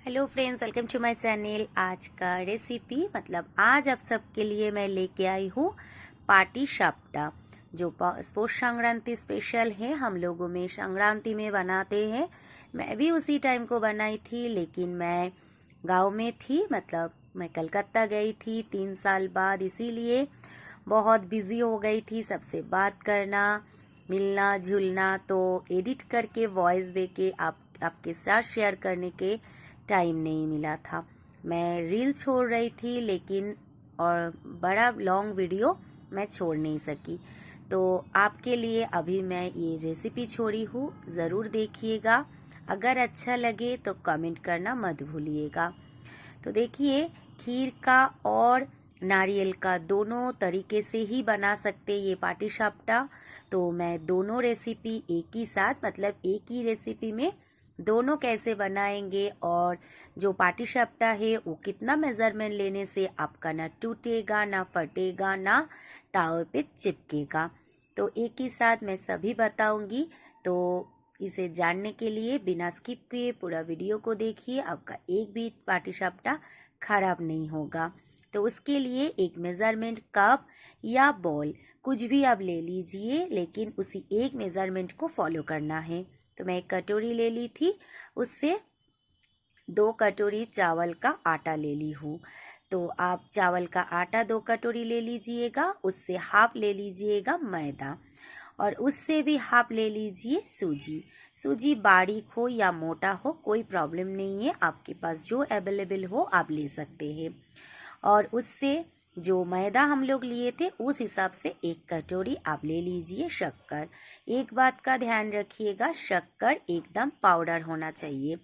Hello friends, welcome to my channel. आज का recipe आज आप सबके लिए मैं लेके आई हूँ पाटी शाप्टा, जो पौष संक्रांति स्पेशल है। हम लोगों में संक्रांति में बनाते हैं। मैं भी उसी टाइम को बनाई थी, लेकिन मैं गांव में थी, मैं कलकत्ता गई थी 3 साल बाद, इसीलिए बहुत बिजी हो गई थी सबसे बात करना, मिलना जुलना। तो एडिट करके वॉइस देके आपके साथ शेयर करने के टाइम नहीं मिला था। मैं रील छोड़ रही थी, लेकिन और बड़ा लॉन्ग वीडियो मैं छोड़ नहीं सकी। तो आपके लिए अभी मैं ये रेसिपी छोड़ी हूँ, ज़रूर देखिएगा। अगर अच्छा लगे तो कमेंट करना मत भूलिएगा। तो देखिए, खीर का और नारियल का दोनों तरीके से ही बना सकते ये पाटीशाप्टा। तो मैं दोनों रेसिपी एक ही साथ, एक ही रेसिपी में दोनों कैसे बनाएंगे, और जो पाटीशाप्टा है वो कितना मेजरमेंट लेने से आपका ना टूटेगा, ना फटेगा, ना तावे पे चिपकेगा, तो एक ही साथ मैं सभी बताऊंगी। तो इसे जानने के लिए बिना स्किप किए पूरा वीडियो को देखिए, आपका एक भी पाटीशाप्टा खराब नहीं होगा। तो उसके लिए एक मेजरमेंट कप या बॉल कुछ भी आप ले लीजिए, लेकिन उसी एक मेजरमेंट को फॉलो करना है। तो मैं एक कटोरी ले ली थी, उससे 2 कटोरी चावल का आटा ले ली हूँ। तो आप चावल का आटा 2 कटोरी ले लीजिएगा, उससे हाफ ले लीजिएगा मैदा, और उससे भी हाफ ले लीजिए सूजी। सूजी बारीक हो या मोटा हो कोई प्रॉब्लम नहीं है, आपके पास जो अवेलेबल हो आप ले सकते हैं। और उससे जो मैदा हम लोग लिए थे उस हिसाब से 1 कटोरी आप ले लीजिए शक्कर। एक बात का ध्यान रखिएगा, शक्कर एकदम पाउडर होना चाहिए,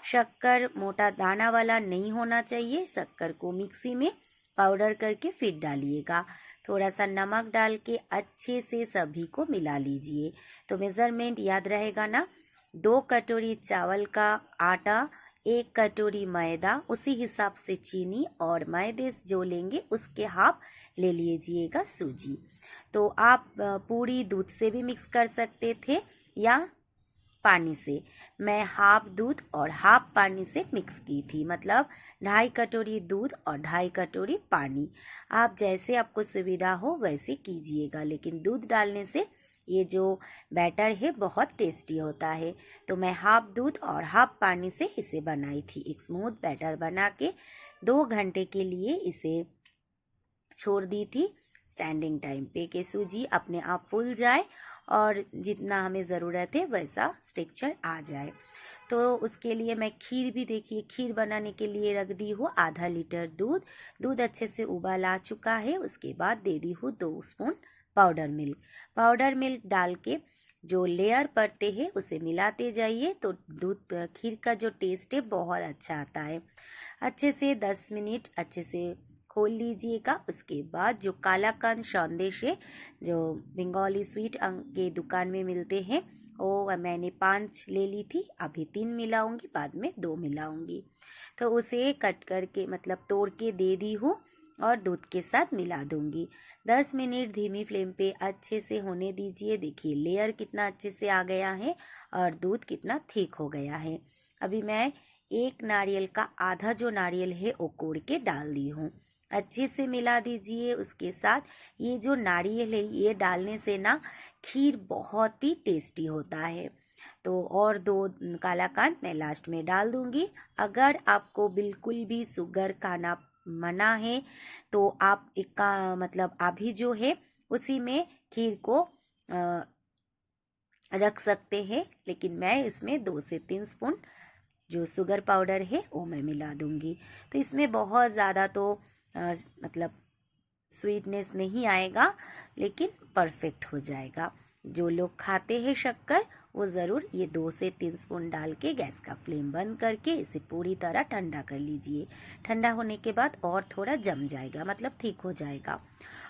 शक्कर मोटा दाना वाला नहीं होना चाहिए। शक्कर को मिक्सी में पाउडर करके फिर डालिएगा। थोड़ा सा नमक डाल के अच्छे से सभी को मिला लीजिए। तो मेजरमेंट याद रहेगा ना, 2 कटोरी चावल का आटा, 1 कटोरी मैदा, उसी हिसाब से चीनी, और मैदे जो लेंगे उसके हाफ ले लीजिएगा सूजी। तो आप पूरी दूध से भी मिक्स कर सकते थे या पानी से। मैं हाफ दूध और हाफ पानी से मिक्स की थी, 2.5 कटोरी दूध और 2.5 कटोरी पानी। आप जैसे आपको सुविधा हो वैसे कीजिएगा, लेकिन दूध डालने से ये जो बैटर है बहुत टेस्टी होता है। तो मैं हाफ दूध और हाफ पानी से इसे बनाई थी। एक स्मूथ बैटर बना के 2 घंटे के लिए इसे छोड़ दी थी स्टैंडिंग टाइम पे, कि सूजी अपने आप फूल जाए और जितना हमें ज़रूरत है वैसा स्ट्रक्चर आ जाए। तो उसके लिए मैं खीर भी, देखिए, खीर बनाने के लिए रख दी हूँ आधा लीटर दूध। दूध अच्छे से उबाल आ चुका है, उसके बाद दे दी हूँ 2 spoon powder milk. Powder milk डाल के जो लेयर पड़ते हैं उसे मिलाते जाइए, तो दूध खीर का जो टेस्ट है बहुत अच्छा आता है। अच्छे से 10 मिनट अच्छे से खोल लीजिएगा। उसके बाद जो कालाकांद संदेश है, जो बंगाली स्वीट के दुकान में मिलते हैं, वो मैंने 5 ले ली थी, अभी 3 मिलाऊंगी, बाद में 2 मिलाऊंगी। तो उसे कट करके तोड़ के दे दी हूँ और दूध के साथ मिला दूंगी। 10 मिनट धीमी फ्लेम पे अच्छे से होने दीजिए। देखिए लेयर कितना अच्छे से आ गया है और दूध कितना थिक हो गया है। अभी मैं एक नारियल का आधा जो नारियल है वो कोड़ के डाल दी हूँ। अच्छे से मिला दीजिए। उसके साथ ये जो नारियल है ये डालने से ना खीर बहुत ही टेस्टी होता है। तो और 2 कालाकांद मैं लास्ट में डाल दूंगी। अगर आपको बिल्कुल भी शुगर खाना मना है तो आप एक का अभी जो है उसी में खीर को रख सकते हैं, लेकिन मैं इसमें 2 से 3 स्पून जो शुगर पाउडर है वो मैं मिला दूंगी। तो इसमें बहुत ज़्यादा तो स्वीटनेस नहीं आएगा, लेकिन परफेक्ट हो जाएगा। जो लोग खाते हैं शक्कर वो ज़रूर ये 2 से 3 स्पून डाल के गैस का फ्लेम बंद करके इसे पूरी तरह ठंडा कर लीजिए। ठंडा होने के बाद और थोड़ा जम जाएगा, ठीक हो जाएगा।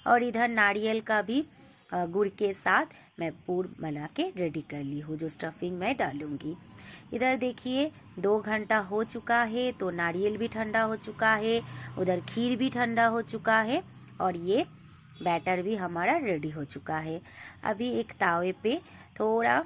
और इधर नारियल का भी गुड़ के साथ मैं पूर बना के रेडी कर ली हूँ, जो स्टफिंग मैं डालूंगी। इधर देखिए 2 घंटा हो चुका है, तो नारियल भी ठंडा हो चुका है, उधर खीर भी ठंडा हो चुका है, और ये बैटर भी हमारा रेडी हो चुका है। अभी एक तावे पे थोड़ा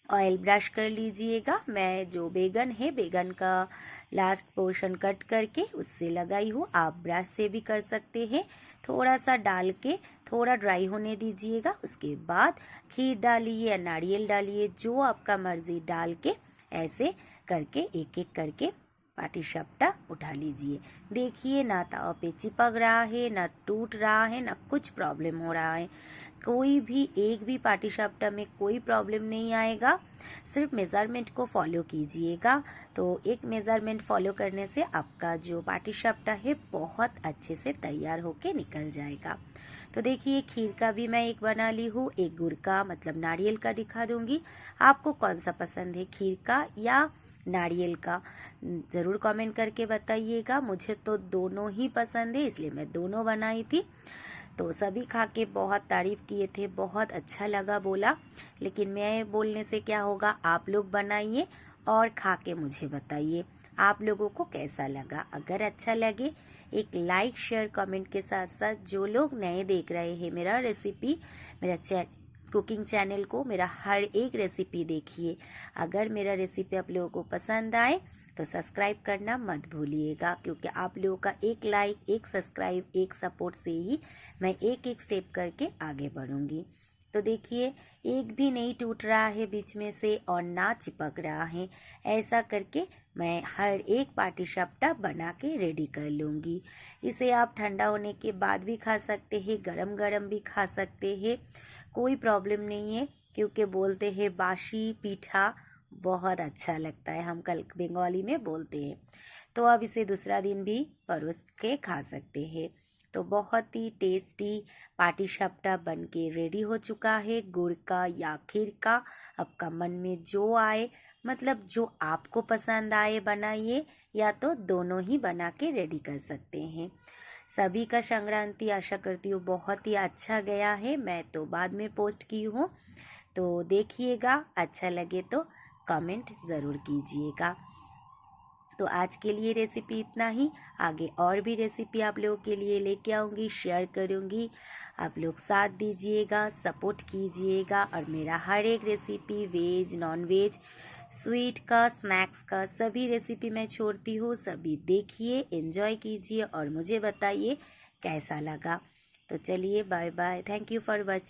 ऑयल ब्रश कर लीजिएगा। मैं जो बैगन है, बैगन का लास्ट पोर्शन कट करके उससे लगाई हूँ। आप ब्रश से भी कर सकते हैं। थोड़ा सा डाल के थोड़ा ड्राई होने दीजिएगा। उसके बाद खीर डालिए या नारियल डालिए, जो आपका मर्जी डाल के ऐसे करके एक एक करके पाटीशाप्टा उठा लीजिए। देखिए, ना तवा पे चिपक रहा है, ना टूट रहा है, ना कुछ प्रॉब्लम हो रहा है। कोई भी एक भी पाटीशाप्टा में कोई प्रॉब्लम नहीं आएगा। सिर्फ मेज़रमेंट को फॉलो कीजिएगा। तो एक मेज़रमेंट फॉलो करने से आपका जो पाटीशाप्टा है बहुत अच्छे से तैयार होके निकल जाएगा। तो देखिए, खीर का भी मैं एक बना ली हूँ। एक गुड़ का मतलब नारियल का दिखा दूंगी। आपको कौन सा पसंद है, खीर का या नारियल का? ज़रूर कमेंट करके बताइएगा। मुझे तो दोनों ही पसंद है, इसलिए मैं दोनों बनाई थी। तो सभी खा के बहुत तारीफ़ किए थे, बहुत अच्छा लगा बोला। लेकिन मैं बोलने से क्या होगा, आप लोग बनाइए और खा के मुझे बताइए आप लोगों को कैसा लगा। अगर अच्छा लगे एक लाइक शेयर कमेंट के साथ साथ जो लोग नए देख रहे हैं मेरा रेसिपी, मेरा कुकिंग चैनल को, मेरा हर एक रेसिपी देखिए। अगर मेरा रेसिपी आप लोगों को पसंद आए तो सब्सक्राइब करना मत भूलिएगा, क्योंकि आप लोगों का एक लाइक, एक सब्सक्राइब, एक सपोर्ट से ही मैं एक एक स्टेप करके आगे बढ़ूंगी। तो देखिए, एक भी नहीं टूट रहा है बीच में से और ना चिपक रहा है। ऐसा करके मैं हर एक पाटीशाप्टा बना के रेडी कर लूँगी। इसे आप ठंडा होने के बाद भी खा सकते हैं, गरम गरम भी खा सकते हैं, कोई प्रॉब्लम नहीं है। क्योंकि बोलते हैं बासी पीठा बहुत अच्छा लगता है, हम कल बंगाली में बोलते हैं। तो अब इसे दूसरा दिन भी परोस के खा सकते हैं। तो बहुत ही टेस्टी पाटीशाप्टा बन के रेडी हो चुका है, गुड़ का या खीर का। आपका मन में जो आए, मतलब जो आपको पसंद आए बनाइए, या तो दोनों ही बना के रेडी कर सकते हैं। सभी का संक्रांति आशा करती हूँ बहुत ही अच्छा गया है। मैं तो बाद में पोस्ट की हूँ, तो देखिएगा। अच्छा लगे तो कमेंट ज़रूर कीजिएगा। तो आज के लिए रेसिपी इतना ही। आगे और भी रेसिपी आप लोगों के लिए लेके आऊँगी, शेयर करूँगी। आप लोग साथ दीजिएगा, सपोर्ट कीजिएगा। और मेरा हर एक recipe, veg non veg, sweet का, स्नैक्स का, सभी रेसिपी मैं छोड़ती हूँ। सभी देखिए, एंजॉय कीजिए और मुझे बताइए कैसा लगा। तो चलिए, bye bye. Thank you for watching.